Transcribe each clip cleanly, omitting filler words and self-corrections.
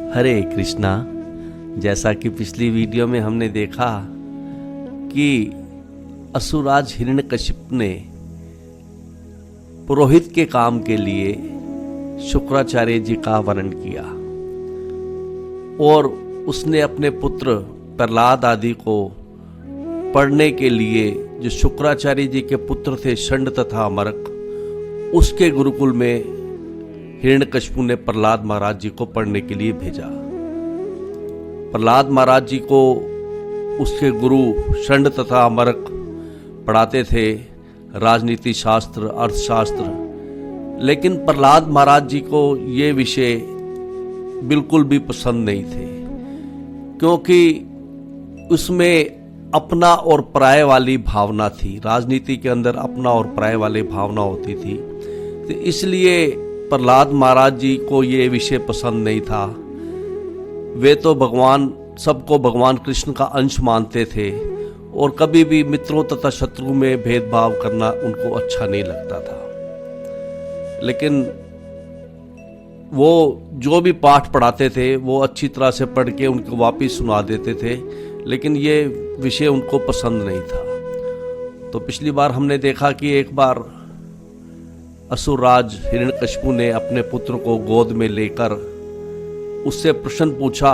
हरे कृष्णा। जैसा कि पिछली वीडियो में हमने देखा कि असुरराज हिरण्यकशिप ने पुरोहित के काम के लिए शुक्राचार्य जी का वर्णन किया और उसने अपने पुत्र प्रहलाद आदि को पढ़ने के लिए जो शुक्राचार्य जी के पुत्र थे षंड तथा अमरक, उसके गुरुकुल में हिरण्यकशिपु ने प्रहलाद महाराज जी को पढ़ने के लिए भेजा। प्रहलाद महाराज जी को उसके गुरु षंड तथा अमरक पढ़ाते थे राजनीति शास्त्र, अर्थशास्त्र, लेकिन प्रहलाद महाराज जी को ये विषय बिल्कुल भी पसंद नहीं थे, क्योंकि उसमें अपना और पराय वाली भावना थी। राजनीति के अंदर अपना और पराय वाली भावना होती थी, तो इसलिए प्रहलाद महाराज जी को ये विषय पसंद नहीं था। वे तो सबको भगवान कृष्ण का अंश मानते थे और कभी भी मित्रों तथा शत्रु में भेदभाव करना उनको अच्छा नहीं लगता था। लेकिन वो जो भी पाठ पढ़ाते थे वो अच्छी तरह से पढ़ के उनको वापस सुना देते थे, लेकिन ये विषय उनको पसंद नहीं था। तो पिछली बार हमने देखा कि एक बार असुरराज हिरण्यकशिपु ने अपने पुत्र को गोद में लेकर उससे प्रश्न पूछा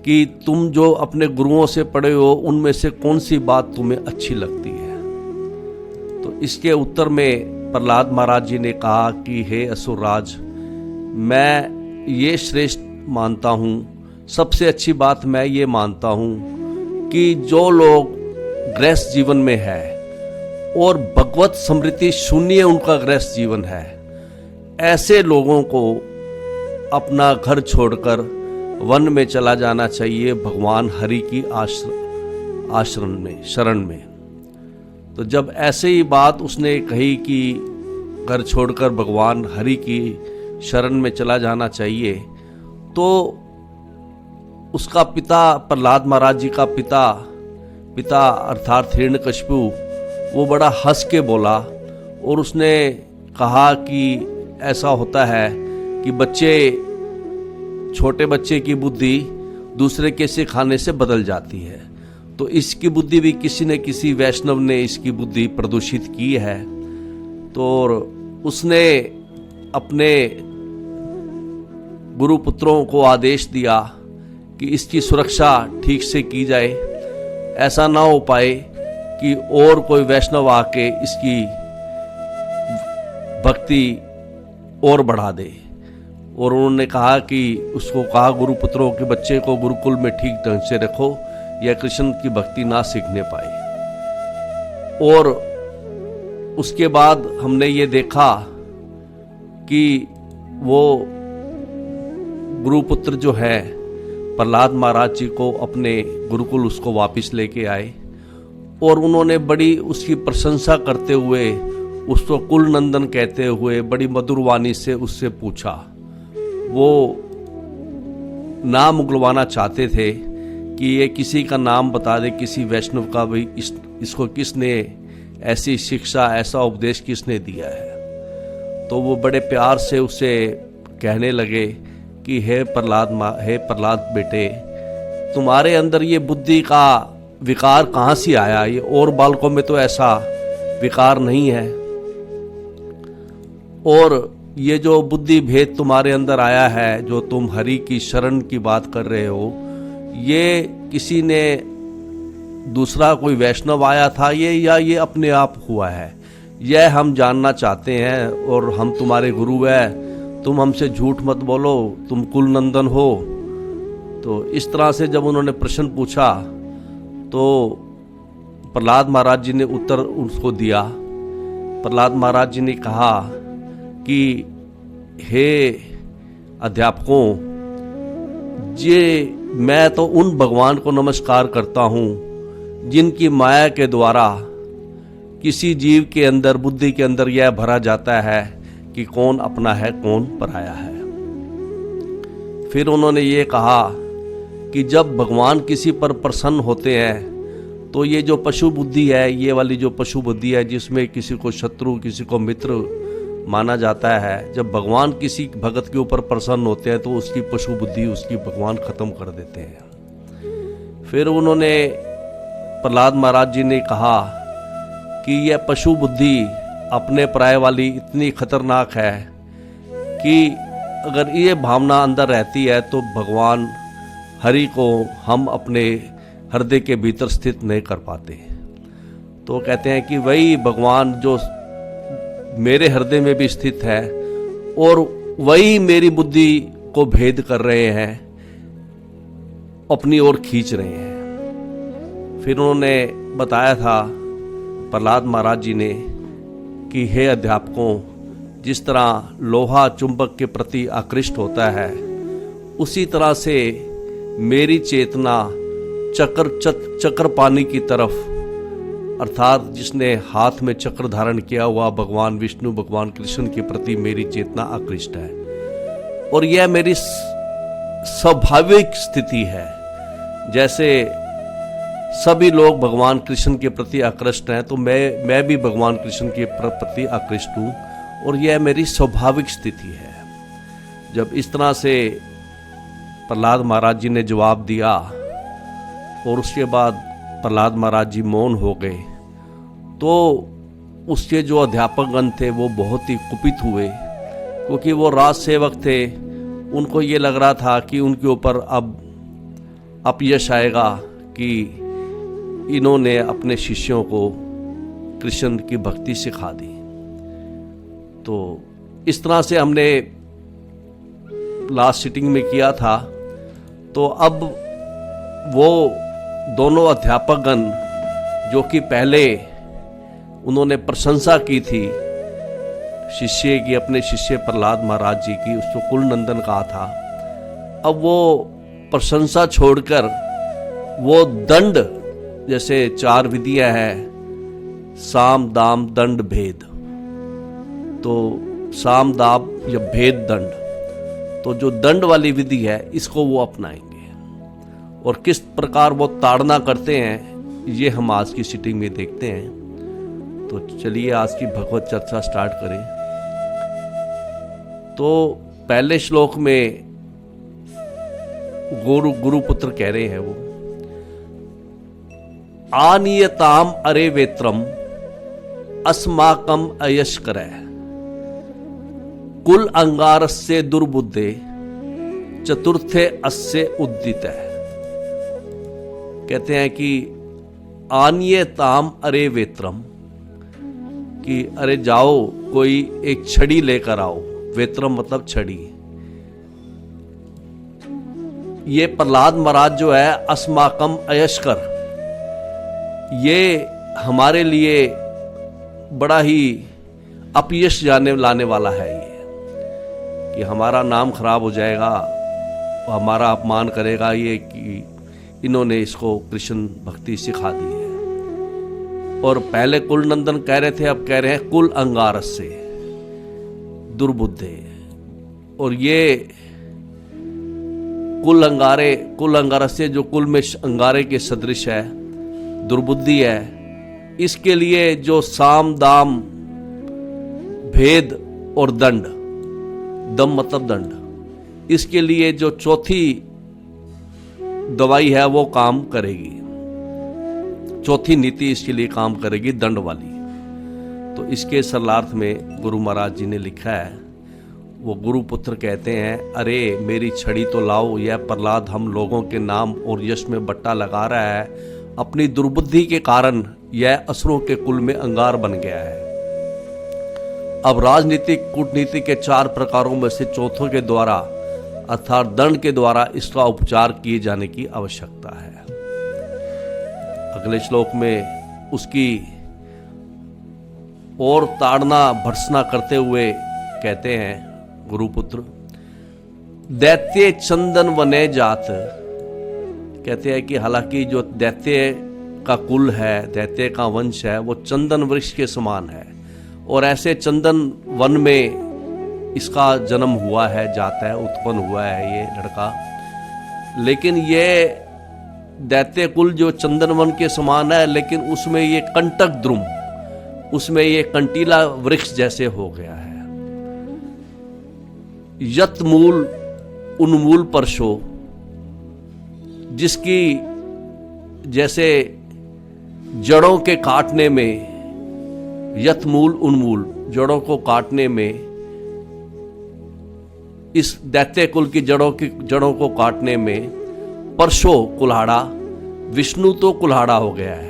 कि तुम जो अपने गुरुओं से पढ़े हो उनमें से कौन सी बात तुम्हें अच्छी लगती है। तो इसके उत्तर में प्रहलाद महाराज जी ने कहा कि हे असुरराज, मैं ये श्रेष्ठ मानता हूँ, सबसे अच्छी बात मैं ये मानता हूँ कि जो लोग गृहस्थ जीवन में है और भगवत स्मृति शून्य उनका गृहस्थ जीवन है, ऐसे लोगों को अपना घर छोड़कर वन में चला जाना चाहिए भगवान हरि की शरण में। तो जब ऐसे ही बात उसने कही कि घर छोड़कर भगवान हरि की शरण में चला जाना चाहिए, तो उसका पिता प्रहलाद महाराज जी का पिता अर्थात हिरण्यकशिपु वो बड़ा हंस के बोला और उसने कहा कि ऐसा होता है कि छोटे बच्चे की बुद्धि दूसरे के सिखाने से बदल जाती है। तो इसकी बुद्धि भी किसी वैष्णव ने इसकी बुद्धि प्रदूषित की है। तो उसने अपने गुरुपुत्रों को आदेश दिया कि इसकी सुरक्षा ठीक से की जाए, ऐसा ना हो पाए कि और कोई वैष्णव आके इसकी भक्ति और बढ़ा दे। और उन्होंने कहा कि उसको कहा गुरुपुत्रों के बच्चे को गुरुकुल में ठीक ढंग से रखो, यह कृष्ण की भक्ति ना सीखने पाए। और उसके बाद हमने ये देखा कि वो गुरुपुत्र जो है प्रहलाद महाराज जी को अपने गुरुकुल उसको वापस लेके आए और उन्होंने बड़ी उसकी प्रशंसा करते हुए, उसको कुल नंदन कहते हुए बड़ी मधुर वाणी से उससे पूछा। वो नाम उगलवाना चाहते थे कि ये किसी का नाम बता दे, किसी वैष्णव का भी इसको किसने ऐसी शिक्षा, ऐसा उपदेश किसने दिया है। तो वो बड़े प्यार से उसे कहने लगे कि हे प्रहलाद बेटे, तुम्हारे अंदर ये बुद्धि का विकार कहाँ से आया? ये और बालकों में तो ऐसा विकार नहीं है। और ये जो बुद्धि भेद तुम्हारे अंदर आया है, जो तुम हरि की शरण की बात कर रहे हो, ये किसी ने दूसरा कोई वैष्णव आया था या ये अपने आप हुआ है, यह हम जानना चाहते हैं। और हम तुम्हारे गुरु हैं, तुम हमसे झूठ मत बोलो, तुम कुल नंदन हो। तो इस तरह से जब उन्होंने प्रश्न पूछा तो प्रहलाद महाराज जी ने उत्तर उसको दिया। प्रहलाद महाराज जी ने कहा कि हे अध्यापकों, मैं तो उन भगवान को नमस्कार करता हूँ जिनकी माया के द्वारा किसी जीव के अंदर, बुद्धि के अंदर यह भरा जाता है कि कौन अपना है कौन पराया है। फिर उन्होंने ये कहा कि जब भगवान किसी पर प्रसन्न होते हैं तो ये जो पशु बुद्धि है, ये वाली जो पशु बुद्धि है जिसमें किसी को शत्रु किसी को मित्र माना जाता है जब भगवान किसी भगत के ऊपर प्रसन्न होते हैं तो उसकी पशु बुद्धि उसकी भगवान खत्म कर देते हैं। फिर उन्होंने प्रहलाद महाराज जी ने कहा कि यह पशु बुद्धि अपने पराये वाली इतनी खतरनाक है कि अगर ये भावना अंदर रहती है तो भगवान हरि को हम अपने हृदय के भीतर स्थित नहीं कर पाते। तो कहते हैं कि वही भगवान जो मेरे हृदय में भी स्थित है और वही मेरी बुद्धि को भेद कर रहे हैं, अपनी ओर खींच रहे हैं। फिर उन्होंने बताया था प्रहलाद महाराज जी ने कि हे अध्यापकों, जिस तरह लोहा चुंबक के प्रति आकृष्ट होता है उसी तरह से मेरी चेतना चक्र पानी की तरफ, अर्थात जिसने हाथ में चक्र धारण किया हुआ भगवान विष्णु भगवान कृष्ण के प्रति मेरी चेतना आकृष्ट है। और यह मेरी स्वाभाविक स्थिति है। जैसे सभी लोग भगवान कृष्ण के प्रति आकृष्ट हैं तो मैं भी भगवान कृष्ण के प्रति आकृष्ट हूँ और यह मेरी स्वाभाविक स्थिति है। जब इस तरह से प्रहलाद महाराज जी ने जवाब दिया और उसके बाद प्रहलाद महाराज जी मौन हो गए तो उसके जो अध्यापकगण थे वो बहुत ही कुपित हुए, क्योंकि वो राज सेवक थे। उनको ये लग रहा था कि उनके ऊपर अब अपयश आएगा कि इन्होंने अपने शिष्यों को कृष्ण की भक्ति सिखा दी। तो इस तरह से हमने लास्ट सिटिंग में किया था। तो अब वो दोनों अध्यापकगण जो कि पहले उन्होंने प्रशंसा की थी शिष्य की, अपने शिष्य प्रहलाद महाराज जी की, उसको कुल नंदन कहा था, अब वो प्रशंसा छोड़कर वो दंड, जैसे 4 विधियां हैं साम दाम दंड भेद, तो साम दाम या भेद दंड, तो जो दंड वाली विधि है इसको वो अपनाएंगे। और किस प्रकार वो ताड़ना करते हैं ये हम आज की सिटिंग में देखते हैं। तो चलिए आज की भगवत चर्चा स्टार्ट करें। तो पहले श्लोक में गुरुपुत्र कह रहे हैं वो, आनियताम अरे वेत्रम अस्माकम अयस्कर कुल अंगारस्य दुर्बुद्धे चतुर्थे अस्य उद्दित है। कहते हैं कि आनियताम अरे वेत्रम, कि अरे जाओ कोई एक छड़ी लेकर आओ। वेत्रम मतलब छड़ी। ये प्रहलाद महाराज जो है अस्माकम अयस्कर, ये हमारे लिए बड़ा ही अपयश लाने वाला है। ये कि हमारा नाम खराब हो जाएगा, हमारा अपमान करेगा ये कि इन्होंने इसको कृष्ण भक्ति सिखा दी है। और पहले कुल नंदन कह रहे थे, अब कह रहे हैं कुल अंगारस से दुर्बुद्धे। और ये कुल अंगारस से जो कुल में अंगारे के सदृश है, दुर्बुद्धि है, इसके लिए जो साम दाम भेद और दंड, दम मतलब दंड, इसके लिए जो चौथी दवाई है वो काम करेगी, चौथी नीति इसके लिए काम करेगी, दंड वाली। तो इसके सरलार्थ में गुरु महाराज जी ने लिखा है, वो गुरुपुत्र कहते हैं, अरे मेरी छड़ी तो लाओ, यह प्रहलाद हम लोगों के नाम और यश में बट्टा लगा रहा है। अपनी दुर्बुद्धि के कारण यह असुरों के कुल में अंगार बन गया है। अब राजनीतिक कूटनीति के 4 प्रकारों में से चौथों के द्वारा अर्थात दंड के द्वारा इसका उपचार किए जाने की आवश्यकता है। अगले श्लोक में उसकी और ताड़ना भर्त्सना करते हुए कहते हैं गुरुपुत्र, दैत्य चंदन वने जात। कहते हैं कि हालांकि जो दैत्य का कुल है, दैत्य का वंश है, वो चंदन वृक्ष के समान है और ऐसे चंदन वन में इसका जन्म हुआ है, जाता है, उत्पन्न हुआ है ये लड़का। लेकिन ये दैत्य कुल जो चंदन वन के समान है, लेकिन उसमें ये कंटक द्रुम, उसमें ये कंटीला वृक्ष जैसे हो गया है। यत मूल उन्मूल परशो, जिसकी जैसे जड़ों के काटने में, यत मूल उन्मूल, जड़ों को काटने में, इस दैत्य कुल की जड़ों को काटने में परशो कुल्हाड़ा, विष्णु तो कुल्हाड़ा हो गया है।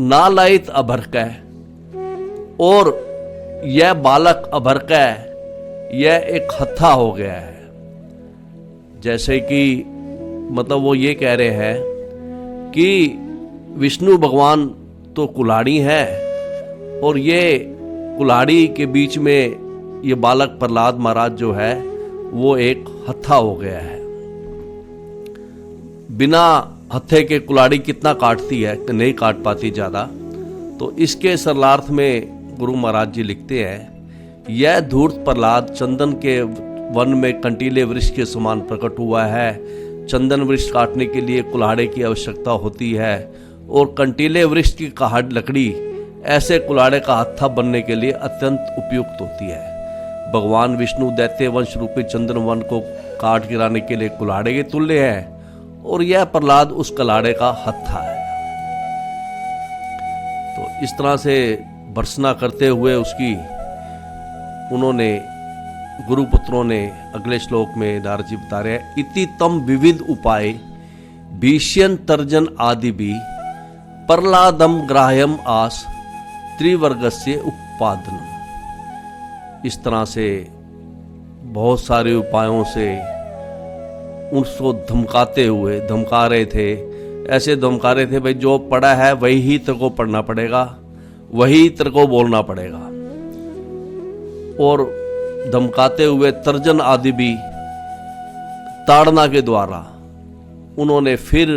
नालायित अभरकय, और यह बालक अभरकय, यह एक हत्था हो गया है। जैसे कि मतलब वो ये कह रहे हैं कि विष्णु भगवान तो कुल्हाड़ी है, और ये कुल्हाड़ी के बीच में ये बालक प्रहलाद महाराज जो है वो एक हत्था हो गया है। बिना हत्थे के कुल्हाड़ी कितना काटती है, नहीं काट पाती ज़्यादा। तो इसके सरलार्थ में गुरु महाराज जी लिखते हैं, यह धूर्त प्रहलाद चंदन के वन में कंटीले वृक्ष के समान प्रकट हुआ है। चंदन वृक्ष काटने के लिए कुल्हाड़े की आवश्यकता होती है, और कंटीले वृक्ष की काट लकड़ी ऐसे कुल्हाड़े का हत्था बनने के लिए अत्यंत उपयुक्त होती है। भगवान विष्णु दैत्य वंश रूपी चंदन वन को काट गिराने के लिए कुल्हाड़े के तुल्य है, और यह प्रहलाद उस कुल्हाड़े का हत्था है। तो इस तरह से भर्त्सना करते हुए उसकी उन्होंने गुरुपुत्रों ने अगले श्लोक में नारद जी बता रहे हैं, इति तम विविध उपाय भीष्यन तर्जन आदि भी प्रहलादम ग्राह्यम आस त्रिवर्गस्य उपादनम। इस तरह से बहुत सारे उपायों से उसको धमका रहे थे। ऐसे धमका रहे थे, भाई जो पढ़ा है वही ही तेरे को पढ़ना पड़ेगा, वही तेरे को बोलना पड़ेगा। और धमकाते हुए तर्जन आदि भी ताड़ना के द्वारा उन्होंने फिर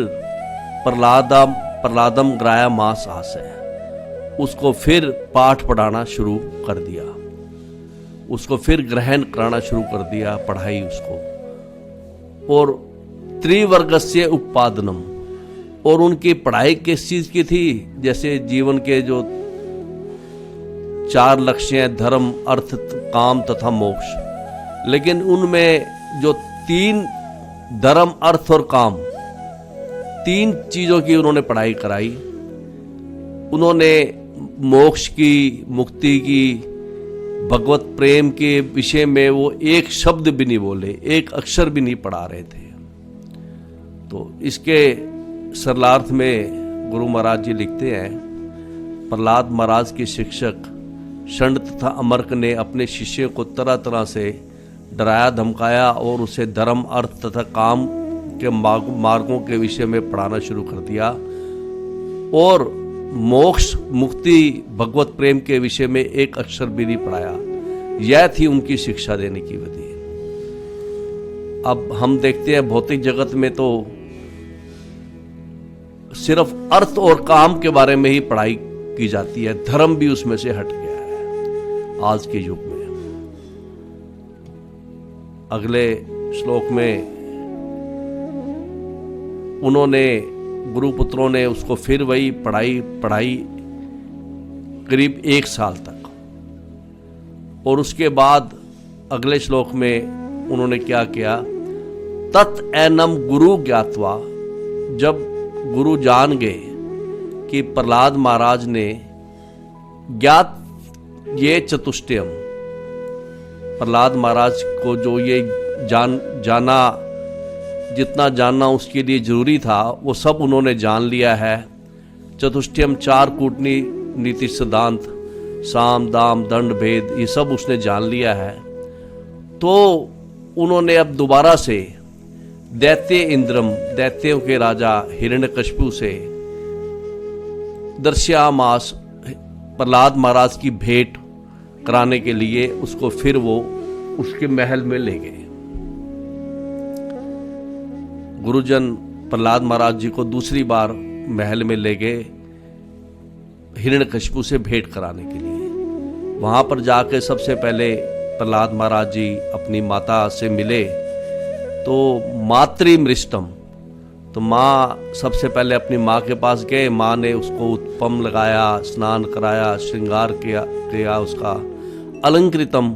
प्रहलादम ग्राह्य मास आशय, उसको फिर पाठ पढ़ाना शुरू कर दिया, उसको फिर ग्रहण कराना शुरू कर दिया, पढ़ाई उसको। और त्रिवर्गस्य उपादनम, और उनकी पढ़ाई किस चीज की थी, जैसे जीवन के जो 4 लक्ष्य हैं, धर्म अर्थ काम तथा मोक्ष, लेकिन उनमें जो 3 धर्म अर्थ और काम, 3 चीजों की उन्होंने पढ़ाई कराई। उन्होंने मोक्ष की, मुक्ति की, भगवत प्रेम के विषय में वो एक शब्द भी नहीं बोले, एक अक्षर भी नहीं पढ़ा रहे थे। तो इसके सरलार्थ में गुरु महाराज जी लिखते हैं, प्रहलाद महाराज के शिक्षक षंड तथा अमर्क ने अपने शिष्य को तरह तरह से डराया धमकाया और उसे धर्म अर्थ तथा काम के मार्गों के विषय में पढ़ाना शुरू कर दिया, और मोक्ष मुक्ति भगवत प्रेम के विषय में एक अक्षर भी नहीं पढ़ाया। यह थी उनकी शिक्षा देने की विधि। अब हम देखते हैं भौतिक जगत में तो सिर्फ अर्थ और काम के बारे में ही पढ़ाई की जाती है, धर्म भी उसमें से हट गया है आज के युग में। अगले श्लोक में उन्होंने गुरुपुत्रों ने उसको फिर वही पढ़ाई करीब 1 साल तक, और उसके बाद अगले श्लोक में उन्होंने क्या किया, तत् एनम गुरु ज्ञातवा, जब गुरु जान गए कि प्रहलाद महाराज ने ज्ञात ये चतुष्टयम, प्रहलाद महाराज को जो ये जाना जितना जानना उसके लिए जरूरी था वो सब उन्होंने जान लिया है। चतुष्टयम 4 कूटनीति सिद्धांत, साम दाम दंड भेद, ये सब उसने जान लिया है। तो उन्होंने अब दोबारा से दैत्य इंद्रम, दैत्यों के राजा हिरण्यकशिपु से दर्श्यामास, प्रहलाद महाराज की भेंट कराने के लिए उसको फिर वो उसके महल में ले गए। गुरुजन प्रहलाद महाराज जी को दूसरी बार महल में ले गए हिरण्यकशिपु से भेंट कराने के लिए। वहां पर जाकर सबसे पहले प्रहलाद महाराज जी अपनी माता से मिले, तो मातृमृष्टम, तो माँ सबसे पहले अपनी माँ के पास गए। माँ ने उसको उत्पम लगाया, स्नान कराया, श्रृंगार किया उसका, अलंकृतम,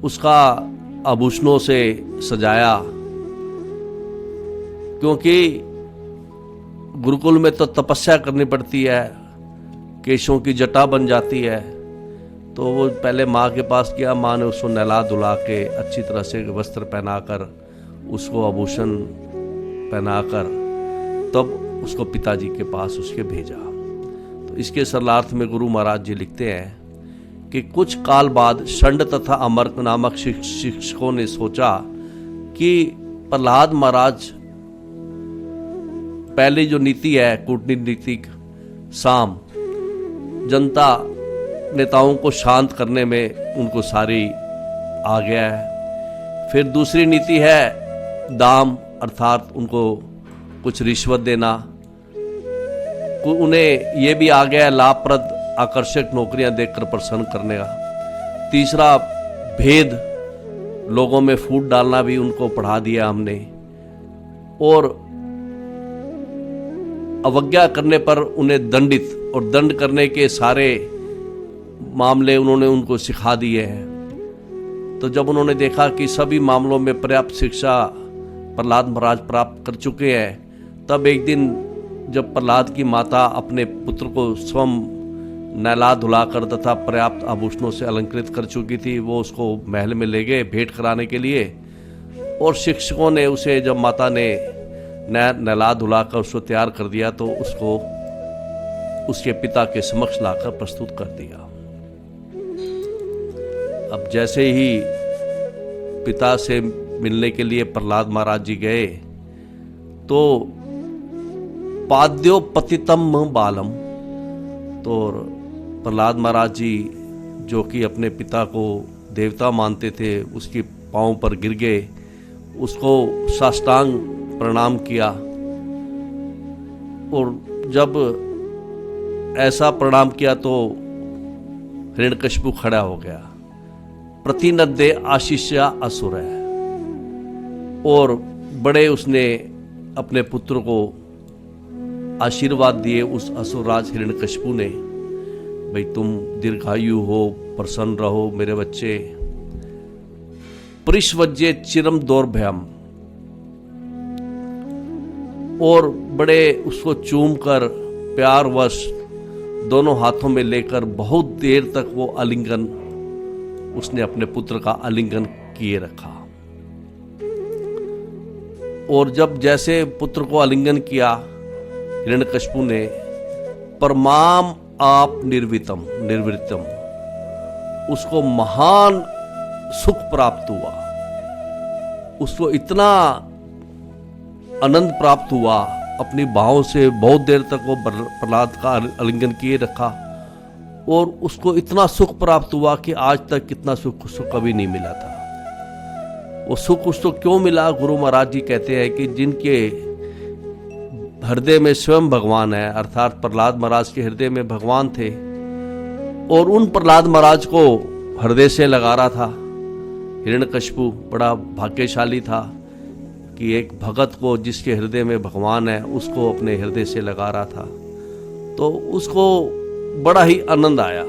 उसका आभूषणों से सजाया, क्योंकि गुरुकुल में तो तपस्या करनी पड़ती है, केशों की जटा बन जाती है। तो वो पहले माँ के पास गया, माँ ने उसको नहला धुला के अच्छी तरह से वस्त्र पहनाकर, उसको आभूषण पहनाकर, तब उसको पिताजी के पास उसके भेजा। तो इसके सरलार्थ में गुरु महाराज जी लिखते हैं कि कुछ काल बाद षंड तथा अमर नामक शिक्षकों ने सोचा कि प्रहलाद महाराज पहली जो नीति है कूटनीतिक साम, जनता नेताओं को शांत करने में उनको सारी आ गया है। फिर दूसरी नीति है दाम, अर्थात उनको कुछ रिश्वत देना, उन्हें ये भी आ गया है लाभप्रद आकर्षक नौकरियां देकर प्रसन्न करने का। तीसरा भेद, लोगों में फूट डालना भी उनको पढ़ा दिया हमने, और अवज्ञा करने पर उन्हें दंडित और दंड करने के सारे मामले उन्होंने उनको सिखा दिए हैं। तो जब उन्होंने देखा कि सभी मामलों में पर्याप्त शिक्षा प्रहलाद महाराज प्राप्त कर चुके हैं, तब एक दिन जब प्रहलाद की माता अपने पुत्र को स्वयं नहला धुलाकर तथा पर्याप्त आभूषणों से अलंकृत कर चुकी थी, वो उसको महल में ले गए भेंट कराने के लिए। और शिक्षकों ने उसे, जब माता ने नहला धुलाकर उसको तैयार कर दिया, तो उसको उसके पिता के समक्ष लाकर प्रस्तुत कर दिया। अब जैसे ही पिता से मिलने के लिए प्रहलाद महाराज जी गए, तो पाद्योपतितम बालम, तो प्रहलाद महाराज जी जो कि अपने पिता को देवता मानते थे, उसके पांव पर गिर गए, उसको साष्टांग प्रणाम किया। और जब ऐसा प्रणाम किया तो हिरण्यकशिपु खड़ा हो गया। प्रतिनद्दे आशीष्या असुर है, और बड़े उसने अपने पुत्र को आशीर्वाद दिए उस असुरराज हिरण्यकशिपु ने, भाई तुम दीर्घायु हो, प्रसन्न रहो मेरे बच्चे। परिष्वज्ये चिरम दौर्भ्यम, और बड़े उसको चूम कर प्यारवश दोनों हाथों में लेकर बहुत देर तक वो आलिंगन, उसने अपने पुत्र का आलिंगन किए रखा। और जब जैसे पुत्र को आलिंगन किया हिरण्यकशिपु ने, परमाम आप निर्वृतम, उसको महान सुख प्राप्त हुआ, उसको इतना आनंद प्राप्त हुआ, अपनी बाहों से बहुत देर तक वो प्रहलाद का आलिंगन किए रखा, और उसको इतना सुख प्राप्त हुआ कि आज तक कितना सुख उसको कभी नहीं मिला था। वो सुख उसको क्यों मिला? गुरु महाराज जी कहते हैं कि जिनके हृदय में स्वयं भगवान है, अर्थात प्रहलाद महाराज के हृदय में भगवान थे, और उन प्रहलाद महाराज को हृदय से लगा रहा था। हिरण्यकशिपु बड़ा भाग्यशाली था कि एक भगत को, जिसके हृदय में भगवान है, उसको अपने हृदय से लगा रहा था। तो उसको बड़ा ही आनंद आया।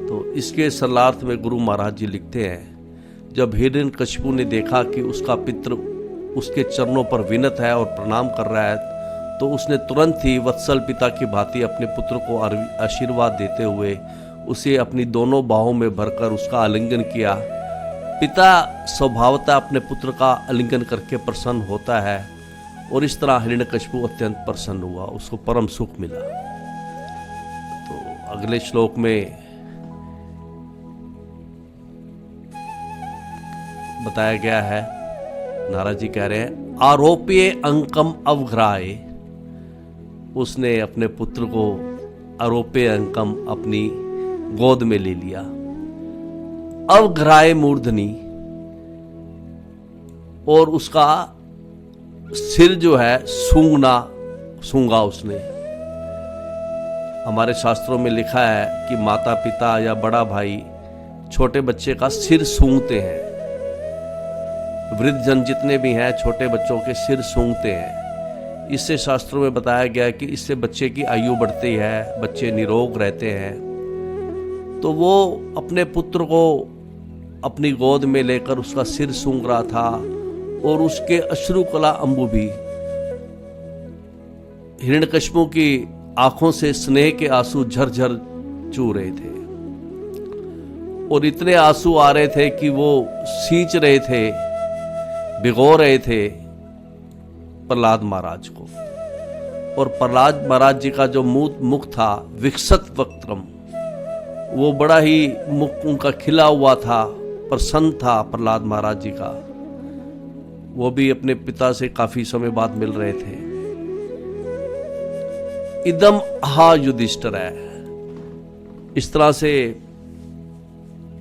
तो इसके सरलार्थ में गुरु महाराज जी लिखते हैं, जब हिरण्यकशिपु ने देखा कि उसका पित्र उसके चरणों पर विनत है और प्रणाम कर रहा है, तो उसने तुरंत ही वत्सल पिता की भांति अपने पुत्र को आशीर्वाद देते हुए उसे अपनी दोनों बाहों में भरकर उसका आलिंगन किया। पिता स्वभावतः अपने पुत्र का आलिंगन करके प्रसन्न होता है, और इस तरह हिरण्यकशिपु अत्यंत प्रसन्न हुआ, उसको परम सुख मिला। तो अगले श्लोक में बताया गया है, नारद जी कह रहे हैं, आरोप्य अंकम अवघ्राए, उसने अपने पुत्र को आरोप्य अंकम अपनी गोद में ले लिया। अवघ्राए मूर्धनी, और उसका सिर जो है सूंगा उसने। हमारे शास्त्रों में लिखा है कि माता पिता या बड़ा भाई छोटे बच्चे का सिर सूंघते हैं। वृद्ध जन जितने भी हैं छोटे बच्चों के सिर सूंघते हैं। इससे शास्त्रों में बताया गया है कि इससे बच्चे की आयु बढ़ती है, बच्चे निरोग रहते हैं। तो वो अपने पुत्र को अपनी गोद में लेकर उसका सिर सूंघ रहा था और उसके अश्रुकला अंबु भी हिरण्यकश्यप की आंखों से स्नेह के आंसू झरझर चू रहे थे और इतने आंसू आ रहे थे कि वो सींच रहे थे, भिगो रहे थे प्रहलाद महाराज को। और प्रहलाद महाराज जी का जो मुख था विकसित वक्त्रम, वो बड़ा ही मुख उनका खिला हुआ था, प्रसन्न था प्रहलाद महाराज जी का। वो भी अपने पिता से काफी समय बाद मिल रहे थे। इदम हा युधिष्ठिर है, इस तरह से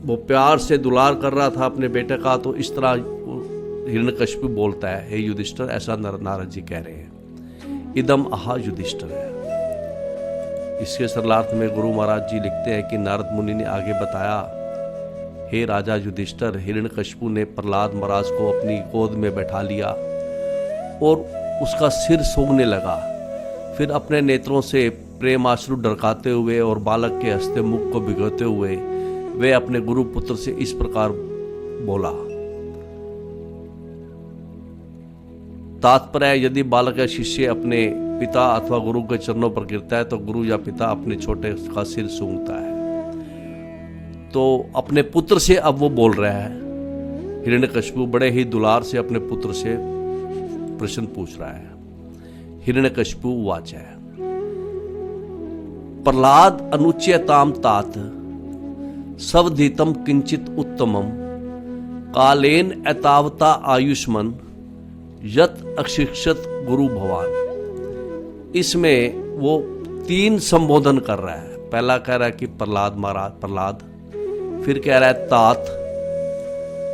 वो प्यार से दुलार कर रहा था अपने बेटे का, तो इस तरह हिरण्यकश्यप बोलता है, हे युधिष्ठिर, ऐसा नारद जी कह रहे हैं। इदम आहा युधिष्ठिर है। इसके सरलार्थ में गुरु महाराज जी लिखते हैं कि नारद मुनि ने आगे बताया, हे राजा युधिष्ठिर, हिरण्यकश्यप ने प्रहलाद महाराज को अपनी गोद में बैठा लिया और उसका सिर सूंघने लगा। फिर अपने नेत्रों से प्रेम आश्रु ढरकाते हुए और बालक के हंसते मुख को भिगोते हुए वे अपने गुरु पुत्र से इस प्रकार बोला। तात्पर्य, यदि बालक या शिष्य अपने पिता अथवा गुरु के चरणों पर गिरता है तो गुरु या पिता अपने छोटे का सिर सूंघता है। तो अपने पुत्र से अब वो बोल रहा है, हिरण्यकश्यप बड़े ही दुलार से अपने पुत्र से प्रश्न पूछ रहा है। हिरण्यकश्यप वाच है, प्रहलाद अनुच्यताम तात सवधितम किंचित उत्तमम कालेन एतावता आयुष्मन यत अशिक्षत गुरु भवान। इसमें वो 3 संबोधन कर रहा है। पहला कह रहा है कि प्रहलाद महाराज, प्रहलाद, फिर कह रहा है तात,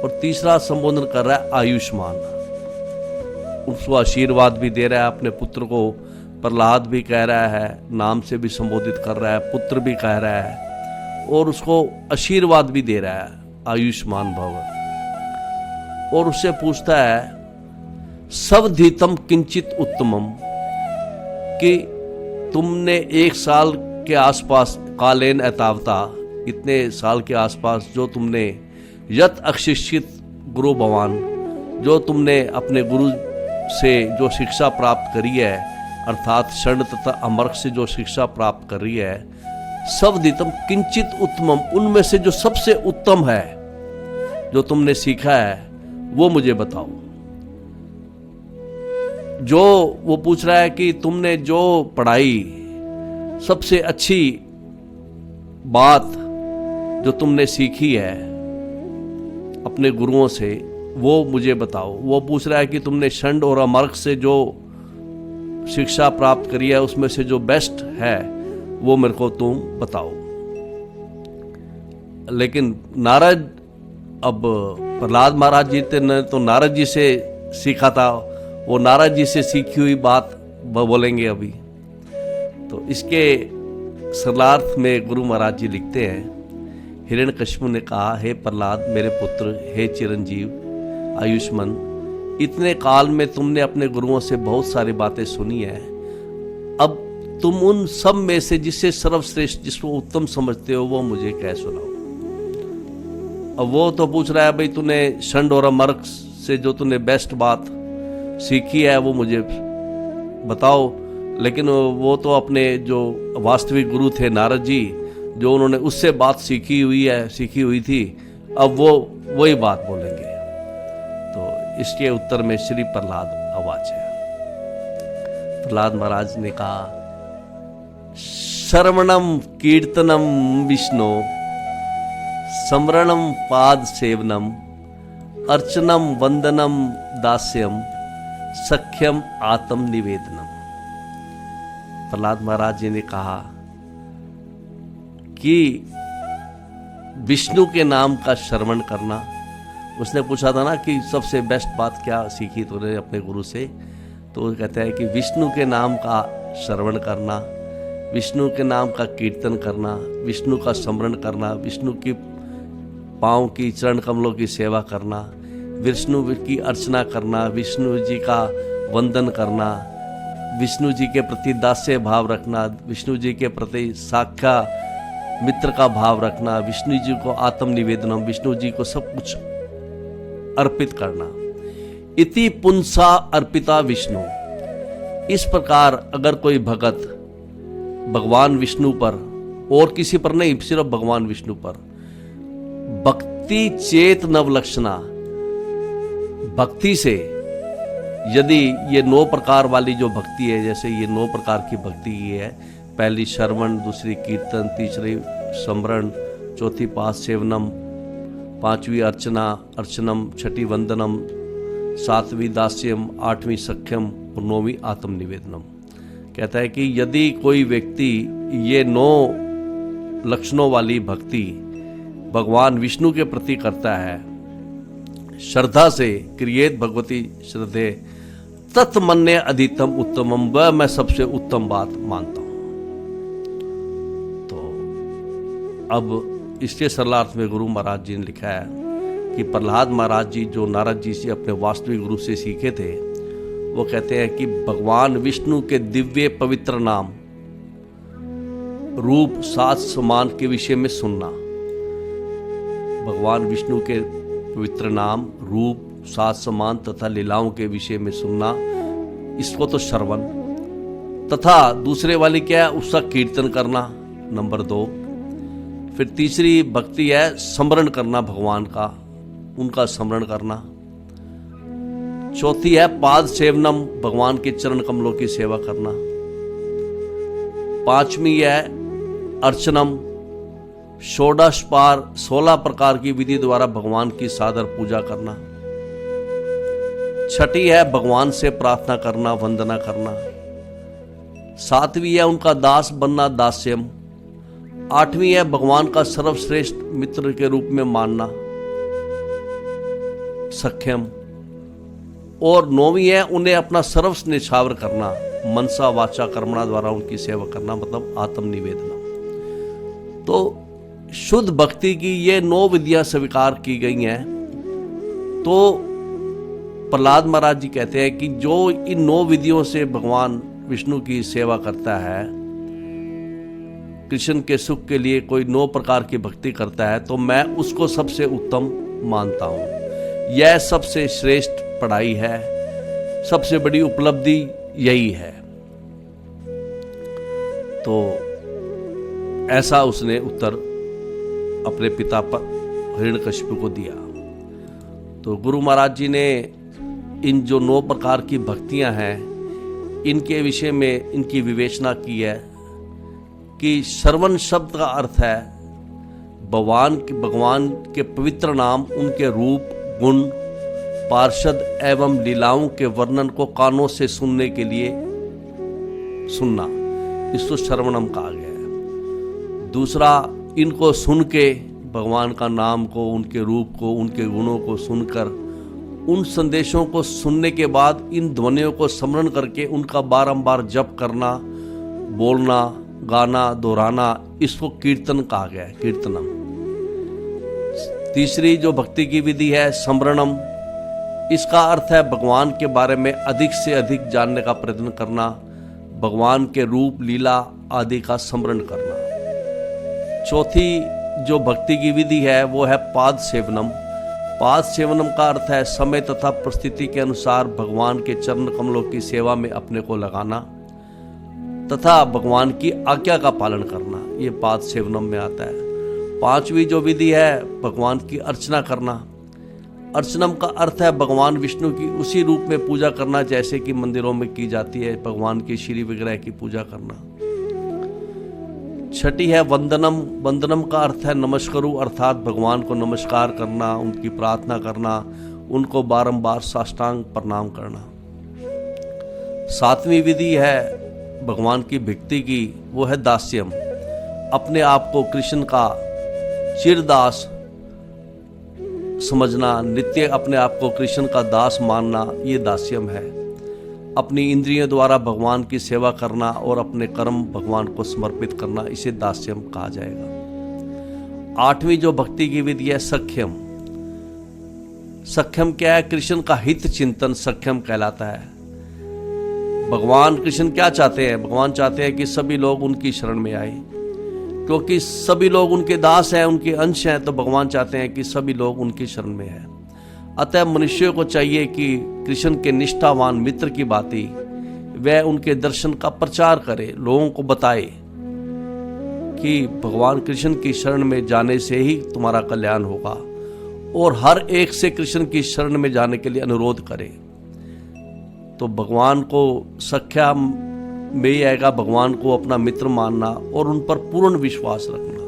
और तीसरा संबोधन कर रहा है आयुष्मान। उसको आशीर्वाद भी दे रहा है अपने पुत्र को, प्रहलाद भी कह रहा है, नाम से भी संबोधित कर रहा है, पुत्र भी कह रहा है और उसको आशीर्वाद भी दे रहा है, आयुष्मान भव। और उससे पूछता है सवधितम किंचित उत्तमम, कि तुमने 1 साल के आसपास, कालेन एतावता, इतने साल के आसपास जो तुमने, यत अशिक्षित गुरु भवान, जो तुमने अपने गुरु से जो शिक्षा प्राप्त करी है, अर्थात शरण तथा अमर्क से जो शिक्षा प्राप्त कर रही है, सवधितम किंचित उत्तमम, उनमें से जो सबसे उत्तम है जो तुमने सीखा है वो मुझे बताओ। जो वो पूछ रहा है कि तुमने जो पढ़ाई, सबसे अच्छी बात जो तुमने सीखी है अपने गुरुओं से, वो मुझे बताओ। वो पूछ रहा है कि तुमने षंड और अमर्क से जो शिक्षा प्राप्त करी है उसमें से जो बेस्ट है वो मेरे को तुम बताओ। लेकिन नारद, अब प्रहलाद महाराज जी ने तो नारद जी से सीखा था, वो नारद जी से सीखी हुई बात बोलेंगे अभी। तो इसके सरलार्थ में गुरु महाराज जी लिखते हैं, हिरण्यकश्यप ने कहा, हे प्रहलाद मेरे पुत्र, हे चिरंजीव आयुष्मान, इतने काल में तुमने अपने गुरुओं से बहुत सारी बातें सुनी है। अब तुम उन सब में से जिससे सर्वश्रेष्ठ, जिसको उत्तम समझते हो, वो मुझे कह सुनाओ। अब वो तो पूछ रहा है, भाई तूने षंड और अमर्क से जो तूने बेस्ट बात सीखी है वो मुझे बताओ। लेकिन वो तो अपने जो वास्तविक गुरु थे नारद जी, जो उन्होंने उससे बात सीखी हुई थी, अब वो वही बात बोलेंगे। तो इसके उत्तर में श्री प्रहलाद आवाज है। प्रहलाद महाराज ने कहा, श्रवणम कीर्तनम विष्णु, स्मरणम पाद सेवनम, अर्चनम वंदनम दास्यम, सख्यम आत्म निवेदनम। प्रहलाद महाराज जी ने कहा कि विष्णु के नाम का श्रवण करना। उसने पूछा था ना कि सबसे बेस्ट बात क्या सीखी तूने अपने गुरु से, तो वो कहता है कि विष्णु के नाम का श्रवण करना, विष्णु के नाम का कीर्तन करना, विष्णु का स्मरण करना, विष्णु की पाँव की चरण कमलों की सेवा करना, विष्णु की अर्चना करना, विष्णु जी का वंदन करना, विष्णु जी के प्रति दास्य भाव रखना, विष्णु जी के प्रति साख्या मित्र का भाव रखना, विष्णु जी को आत्म निवेदनम, विष्णु जी को सब कुछ अर्पित करना। इति पुंसा अर्पिता विष्णु। इस प्रकार अगर कोई भगत भगवान विष्णु पर और किसी पर नहीं, सिर्फ भगवान विष्णु पर भक्ति चेत नवलक्षणा, भक्ति से यदि ये 9 प्रकार वाली जो भक्ति है, जैसे ये 9 प्रकार की भक्ति ये है, पहली श्रवण, दूसरी कीर्तन, तीसरी स्मरण, चौथी पास सेवनम, पांचवी अर्चना अर्चनम, छठी वंदनम, सातवीं दास्यम, आठवीं सख्यम और 9वीं आत्मनिवेदनम। कहता है कि यदि कोई व्यक्ति ये 9 लक्षणों वाली भक्ति भगवान विष्णु के प्रति करता है श्रद्धा से, क्रिएत भगवती श्रद्धे तत्मन्य अधितम उत्तमम, वह मैं सबसे उत्तम बात मानता हूं। तो अब इसके सरलार्थ में गुरु महाराज जी ने लिखा है कि प्रहलाद महाराज जी जो नारद जी से अपने वास्तविक गुरु से सीखे थे, वो कहते हैं कि भगवान विष्णु के दिव्य पवित्र नाम, रूप, सात समान के विषय में सुनना। भगवान विष्णु के पवित्र नाम, रूप, सात समान तथा लीलाओं के विषय में सुनना, इसको तो श्रवण। तथा दूसरे वाली क्या है, उसका कीर्तन करना, नंबर 2। फिर तीसरी भक्ति है स्मरण करना भगवान का, उनका स्मरण करना। चौथी है पाद सेवनम, भगवान के चरण कमलों की सेवा करना। 5वीं है अर्चनम, षोडश पार 16 प्रकार की विधि द्वारा भगवान की सादर पूजा करना। 6ठी है भगवान से प्रार्थना करना, वंदना करना। 7वीं है उनका दास बनना, दास्यम। 8वीं है भगवान का सर्वश्रेष्ठ मित्र के रूप में मानना, सख्यम। और 9वीं है उन्हें अपना सर्वस्व निछावर करना, मनसा वाचा कर्मणा द्वारा उनकी सेवा करना, मतलब आत्मनिवेदना। तो शुद्ध भक्ति की ये 9 विधियां स्वीकार की गई हैं। तो प्रहलाद महाराज जी कहते हैं कि जो इन 9 विधियों से भगवान विष्णु की सेवा करता है, कृष्ण के सुख के लिए कोई 9 प्रकार की भक्ति करता है, तो मैं उसको सबसे उत्तम मानता हूं। यह सबसे श्रेष्ठ पढ़ाई है, सबसे बड़ी उपलब्धि यही है। तो ऐसा उसने उत्तर अपने पिता पर हिरण्यकशिपु को दिया। तो गुरु महाराज जी ने इन जो 9 प्रकार की भक्तियां हैं, इनके विषय में इनकी विवेचना की है कि श्रवण शब्द का अर्थ है भगवान के पवित्र नाम, उनके रूप, गुण, पार्षद एवं लीलाओं के वर्णन को कानों से सुनने के लिए सुनना, इसको श्रवणम कहा गया है। दूसरा, इनको सुन के भगवान का नाम को, उनके रूप को, उनके गुणों को सुनकर, उन संदेशों को सुनने के बाद इन ध्वनियों को स्मरण करके उनका बारंबार जप करना, बोलना, गाना, दोहराना, इसको कीर्तन कहा गया है, कीर्तनम। तीसरी जो भक्ति की विधि है स्मरणम, इसका अर्थ है भगवान के बारे में अधिक से अधिक जानने का प्रयत्न करना, भगवान के रूप, लीला आदि का स्मरण करना। चौथी जो भक्ति की विधि है वो है पाद सेवनम। पाद सेवनम का अर्थ है समय तथा परिस्थिति के अनुसार भगवान के चरण कमलों की सेवा में अपने को लगाना तथा भगवान की आज्ञा का पालन करना, ये पाद सेवनम में आता है। 5वीं जो विधि है भगवान की अर्चना करना। अर्चनम का अर्थ है भगवान विष्णु की उसी रूप में पूजा करना जैसे कि मंदिरों में की जाती है, भगवान के श्री विग्रह की पूजा करना। 6ठी है वंदनम। वंदनम का अर्थ है नमस्कारु, अर्थात भगवान को नमस्कार करना, उनकी प्रार्थना करना, उनको बारंबार साष्टांग प्रणाम करना। 7वीं विधि है भगवान की भक्ति की, वो है दास्यम। अपने आप को कृष्ण का चिरदास समझना, नित्य अपने आप को कृष्ण का दास मानना, ये दास्यम है। अपनी इंद्रियों द्वारा भगवान की सेवा करना और अपने कर्म भगवान को समर्पित करना, इसे दास्यम कहा जाएगा। 8वीं जो भक्ति की विधि है सख्यम। सख्यम क्या है? कृष्ण का हित चिंतन सख्यम कहलाता है। भगवान कृष्ण क्या चाहते हैं? भगवान चाहते हैं कि सभी लोग उनकी शरण में आए, क्योंकि सभी लोग उनके दास हैं, उनके अंश हैं, तो भगवान चाहते हैं कि सभी लोग उनकी शरण में हैं। अतः मनुष्य को चाहिए कि कृष्ण के निष्ठावान मित्र की भांति वह उनके दर्शन का प्रचार करे, लोगों को बताए कि भगवान कृष्ण की शरण में जाने से ही तुम्हारा कल्याण होगा, और हर एक से कृष्ण की शरण में जाने के लिए अनुरोध करे। तो भगवान को सख्या में ही आएगा, भगवान को अपना मित्र मानना और उन पर पूर्ण विश्वास रखना।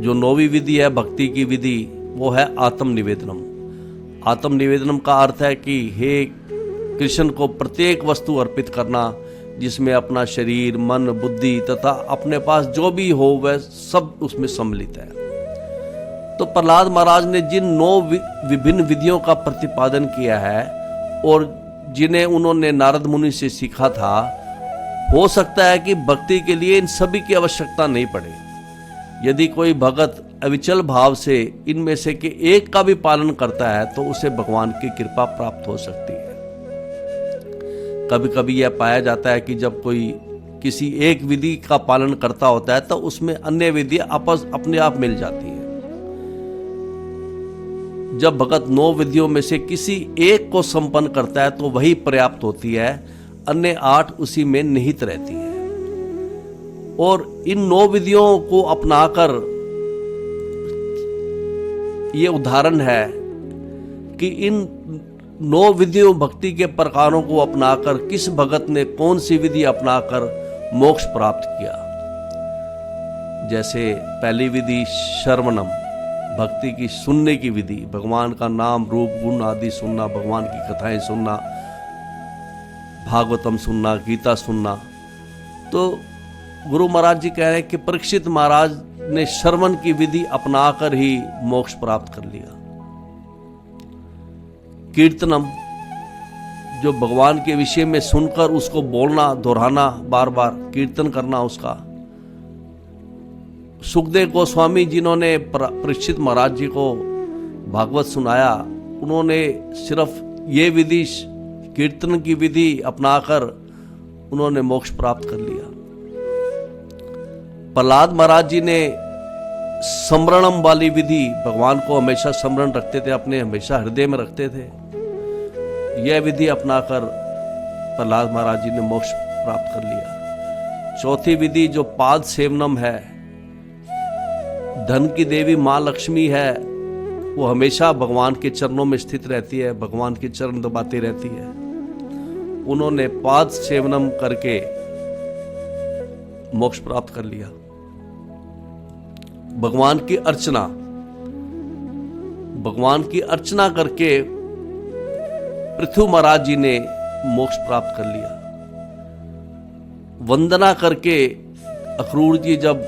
जो 9वीं विधि है भक्ति की विधि, वो है आत्मनिवेदनम। आत्मनिवेदनम का अर्थ है कि हे कृष्ण को प्रत्येक वस्तु अर्पित करना, जिसमें अपना शरीर, मन, बुद्धि तथा अपने पास जो भी हो वह सब उसमें सम्मिलित है। तो प्रहलाद महाराज ने जिन 9 विभिन्न विधियों का प्रतिपादन किया है और जिन्हें उन्होंने नारद मुनि से सीखा था, हो सकता है कि भक्ति के लिए इन सभी की आवश्यकता नहीं पड़े। यदि कोई भगत अविचल भाव से इनमें से के एक का भी पालन करता है तो उसे भगवान की कृपा प्राप्त हो सकती है। कभी कभी यह पाया जाता है कि जब कोई किसी एक विधि का पालन करता होता है तो उसमें अन्य विधि आपस अपने आप मिल जाती है। जब भगत 9 विधियों में से किसी एक को संपन्न करता है तो वही पर्याप्त होती है, अन्य 8 उसी में निहित रहती है। और इन 9 विधियों को अपनाकर ये उदाहरण है कि इन 9 विधियों भक्ति के प्रकारों को अपनाकर किस भगत ने कौन सी विधि अपनाकर मोक्ष प्राप्त किया। जैसे पहली विधि श्रवणम, भक्ति की सुनने की विधि, भगवान का नाम, रूप, गुण आदि सुनना, भगवान की कथाएं सुनना, भागवतम सुनना, गीता सुनना। तो गुरु महाराज जी कह रहे हैं कि परीक्षित महाराज ने श्रवण की विधि अपनाकर ही मोक्ष प्राप्त कर लिया। कीर्तनम, जो भगवान के विषय में सुनकर उसको बोलना, दोहराना, बार बार कीर्तन करना उसका। सुखदेव गोस्वामी जिन्होंने परीक्षित महाराज जी को भागवत सुनाया, उन्होंने सिर्फ ये विधि, कीर्तन की विधि अपनाकर उन्होंने मोक्ष प्राप्त कर लिया। प्रहलाद महाराज जी ने स्मरणम वाली विधि, भगवान को हमेशा स्मरण रखते थे, अपने हमेशा हृदय में रखते थे, यह विधि अपनाकर प्रहलाद महाराज जी ने मोक्ष प्राप्त कर लिया। चौथी विधि जो पाद सेवनम है, धन की देवी मां लक्ष्मी है, वो हमेशा भगवान के चरणों में स्थित रहती है, भगवान के चरण दबाती रहती है। उन्होंने पाद सेवनम करके मोक्ष प्राप्त कर लिया। भगवान की अर्चना, भगवान की अर्चना करके पृथु महाराज जी ने मोक्ष प्राप्त कर लिया। वंदना करके अक्रूर जी जब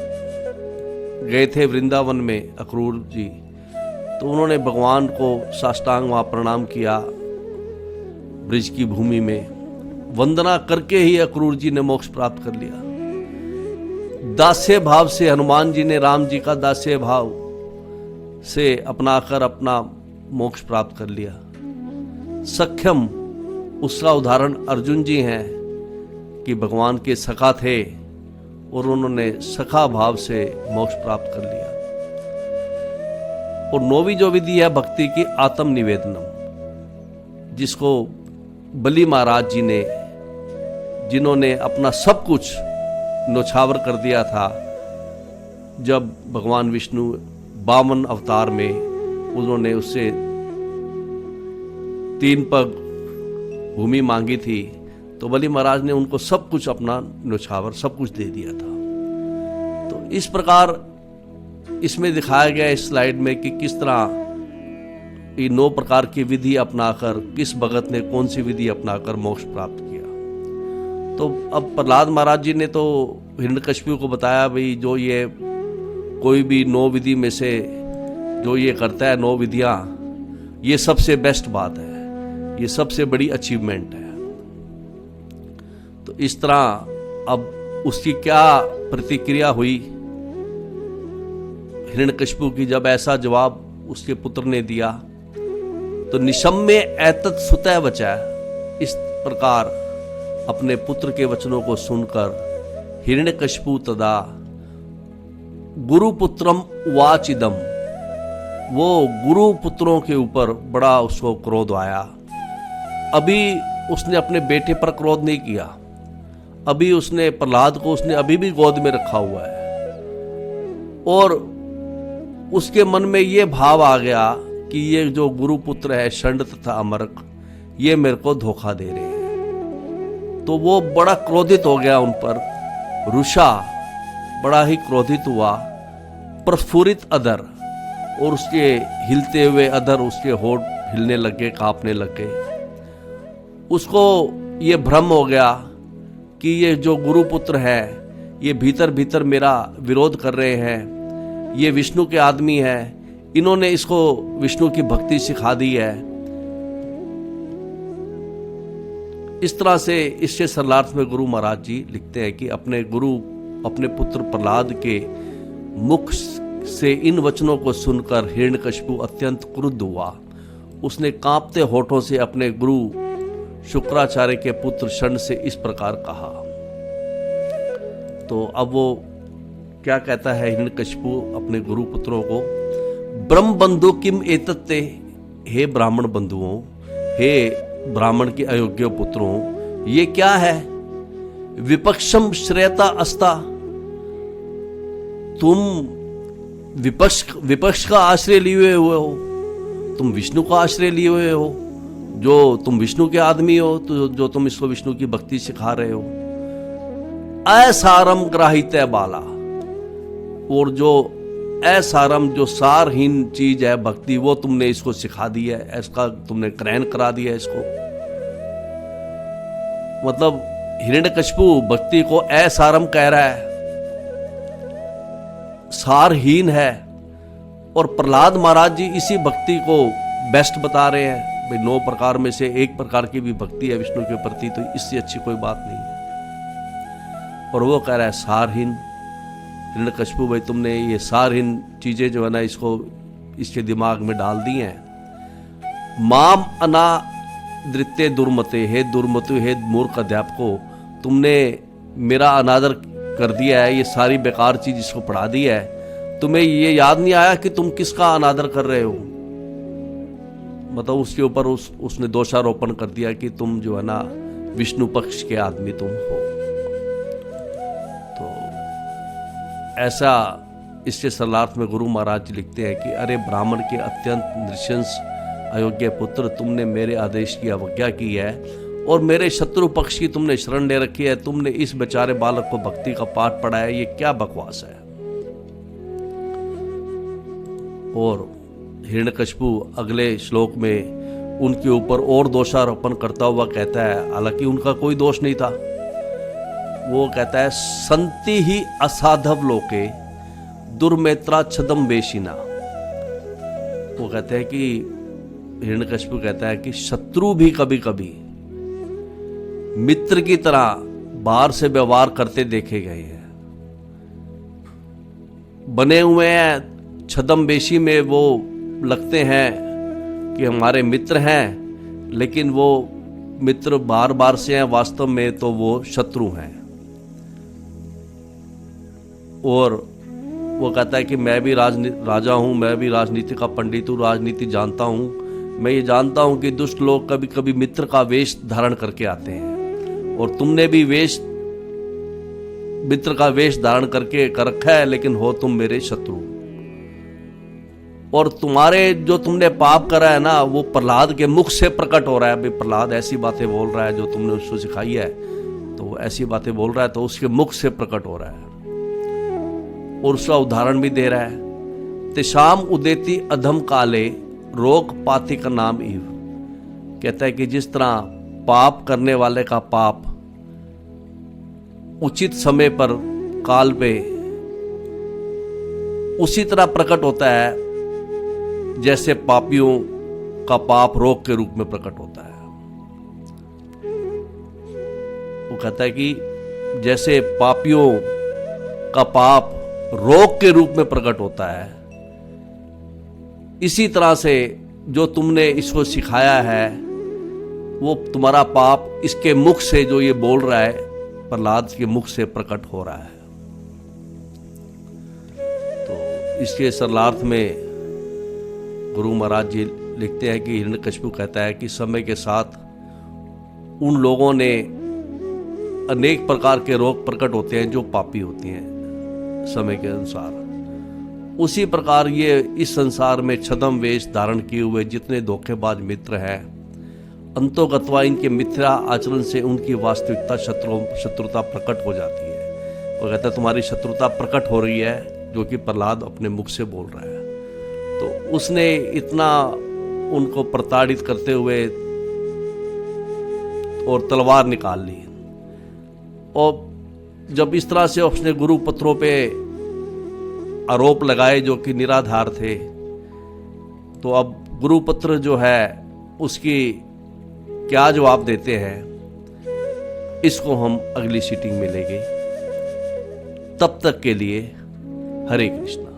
गए थे वृंदावन में, अक्रूर जी, तो उन्होंने भगवान को साष्टांग वहां प्रणाम किया ब्रिज की भूमि में। वंदना करके ही अक्रूर जी ने मोक्ष प्राप्त कर लिया। दास्य भाव से हनुमान जी ने राम जी का दास्य भाव से अपनाकर अपना मोक्ष प्राप्त कर लिया। सख्यम, उसका उदाहरण अर्जुन जी हैं कि भगवान के सखा थे और उन्होंने सखा भाव से मोक्ष प्राप्त कर लिया। और 9वीं जो विधि है भक्ति की आत्मनिवेदनम, जिसको बलि महाराज जी ने, जिन्होंने अपना सब कुछ न्योछावर कर दिया था जब भगवान विष्णु 52 अवतार में उन्होंने उससे 3 पग भूमि मांगी थी, तो बलि महाराज ने उनको सब कुछ अपना न्योछावर सब कुछ दे दिया था। तो इस प्रकार इसमें दिखाया गया इस स्लाइड में कि किस तरह ये 9 प्रकार की विधि अपनाकर किस भगत ने कौन सी विधि अपनाकर मोक्ष प्राप्त किया। तो अब प्रहलाद महाराज जी ने तो हिरण्यकशिपु को बताया, भाई जो ये कोई भी 9 विधि में से जो ये करता है 9 विधियां, ये सबसे बेस्ट बात है, ये सबसे बड़ी अचीवमेंट है। तो इस तरह अब उसकी क्या प्रतिक्रिया हुई हिरण्यकशिपु की, जब ऐसा जवाब उसके पुत्र ने दिया, तो निशम्य एतत् सुतः वचः, इस प्रकार अपने पुत्र के वचनों को सुनकर हिरण्यकशिपु तदा गुरुपुत्रम वाचिदम, वो गुरुपुत्रों के ऊपर बड़ा उसको क्रोध आया। अभी उसने अपने बेटे पर क्रोध नहीं किया, अभी उसने प्रहलाद को उसने अभी भी गोद में रखा हुआ है, और उसके मन में ये भाव आ गया कि ये जो गुरुपुत्र है षंड तथा अमरक, ये मेरे को धोखा दे रहे हैं। तो वो बड़ा क्रोधित हो गया उन पर, रुषा, बड़ा ही क्रोधित हुआ। प्रस्फुरित अधर, और उसके हिलते हुए अधर, उसके होठ हिलने लगे, कांपने लगे। उसको ये भ्रम हो गया कि ये जो गुरुपुत्र है ये भीतर भीतर मेरा विरोध कर रहे हैं, ये विष्णु के आदमी हैं, इन्होंने इसको विष्णु की भक्ति सिखा दी है। इस तरह से इससे सरलार्थ में गुरु महाराज जी लिखते हैं कि अपने गुरु, अपने पुत्र प्रहलाद के मुख से इन वचनों को सुनकर हिरण्यकशिपु अत्यंत क्रुद्ध हुआ। उसने कांपते होठों से अपने गुरु शुक्राचार्य के पुत्र षंड से इस प्रकार कहा। तो अब वो क्या कहता है हिरण्यकशिपु अपने गुरु पुत्रों को, ब्रह्म बंधु किम एतत्ते, हे ब्राह्मण बंधुओं, हे ब्राह्मण के अयोग्य पुत्रों, ये क्या है? विपक्षम श्रेयता अस्ता, तुम विपक्ष का आश्रय लिए हुए हो, तुम विष्णु का आश्रय लिए हुए हो, जो तुम विष्णु के आदमी हो, तो जो तुम इसको विष्णु की भक्ति सिखा रहे हो। असारम ग्राहित्य बाला, और जो असारम, जो सारहीन चीज है भक्ति, वो तुमने इसको सिखा दी है, इसका तुमने ग्रहण करा दिया इसको। मतलब हिरण्यकशिपु भक्ति को असारम कह रहा है, सारहीन है, और प्रहलाद महाराज जी इसी भक्ति को बेस्ट बता रहे हैं। भाई 9 प्रकार में से एक प्रकार की भी भक्ति है विष्णु के प्रति, तो इससे अच्छी कोई बात नहीं है। और वो कह रहा है सारहीन। हिरण्यकशिपु भाई तुमने ये सारहीन चीजें जो है ना इसको इसके दिमाग में डाल दी हैं। माम अनादृत्य दुर्मते, हे दुर्मतु, हे मूर्ख अध्यापको, तुमने मेरा अनादर कर दिया है, ये सारी बेकार चीज इसको पढ़ा दी है। तुम्हें ये याद नहीं आया कि तुम किसका अनादर कर रहे हो? मतलब उसके ऊपर उसने दोषारोपण कर दिया कि तुम जो है ना विष्णु पक्ष के आदमी तुम हो। तो ऐसा इसके सरलार्थ में गुरु महाराज जी लिखते हैं कि अरे ब्राह्मण के अत्यंत नृशंस अयोग्य पुत्र, तुमने मेरे आदेश की अवज्ञा की है और मेरे शत्रु पक्ष की तुमने शरण ले रखी है। तुमने इस बेचारे बालक को भक्ति का पाठ पढ़ाया, ये क्या बकवास है। और हिरण्यकशिपु अगले श्लोक में उनके ऊपर और दोषारोपण करता हुआ कहता है, हालांकि उनका कोई दोष नहीं था, वो कहता है संति ही असाधव लोके दुर्मेत्रा छदम बेशिना। वो कहते हैं कि हिरण्यकशिपु कहता है कि शत्रु भी कभी कभी मित्र की तरह बाहर से व्यवहार करते देखे गए हैं। बने हुए हैं छदम बेशी में, वो लगते हैं कि हमारे मित्र हैं, लेकिन वो मित्र बार बार से हैं, वास्तव में तो वो शत्रु हैं। और वो कहता है कि मैं भी राजा हूं, मैं भी राजनीति का पंडित हूं, राजनीति जानता हूं। मैं ये जानता हूं कि दुष्ट लोग कभी कभी मित्र का वेश धारण करके आते हैं, और तुमने भी मित्र का वेश धारण करके कर रखा है, लेकिन हो तुम मेरे शत्रु। और तुम्हारे जो तुमने पाप करा है ना, वो प्रहलाद के मुख से प्रकट हो रहा है। भाई प्रहलाद ऐसी बातें बोल रहा है जो तुमने उसको सिखाई है, तो ऐसी बातें बोल रहा है, तो उसके मुख से प्रकट हो रहा है। और उसका उदाहरण भी दे रहा है, तिशाम उदेति अधम काले रोग पाति का नाम इव। कहता है कि जिस तरह पाप करने वाले का पाप उचित समय पर, काल पे उसी तरह प्रकट होता है जैसे पापियों का पाप रोग के रूप में प्रकट होता है। वो कहता है कि जैसे पापियों का पाप रोग के रूप में प्रकट होता है, इसी तरह से जो तुमने इसको सिखाया है वो तुम्हारा पाप इसके मुख से, जो ये बोल रहा है, प्रहलाद के मुख से प्रकट हो रहा है। इसके सरलार्थ में गुरु महाराज जी लिखते हैं कि हिरण्यकशिपु कहता है कि समय के साथ उन लोगों ने अनेक प्रकार के रोग प्रकट होते हैं जो पापी होते हैं समय के अनुसार। उसी प्रकार ये इस संसार में छद्म वेश धारण किए हुए जितने धोखेबाज मित्र हैं, अंतोगत्वा इनके मिथ्या आचरण से उनकी वास्तविकता शत्रुता प्रकट हो जाती है। वो कहता है तुम्हारी शत्रुता प्रकट हो रही है, जो कि प्रहलाद अपने मुख से बोल रहा है। तो उसने इतना उनको प्रताड़ित करते हुए और तलवार निकाल ली। और जब इस तरह से उसने गुरु पुत्रों पे आरोप लगाए जो कि निराधार थे, तो अब गुरुपुत्र जो है उसकी क्या जवाब देते हैं, इसको हम अगली सीटिंग में लेंगे। तब तक के लिए हरे कृष्णा।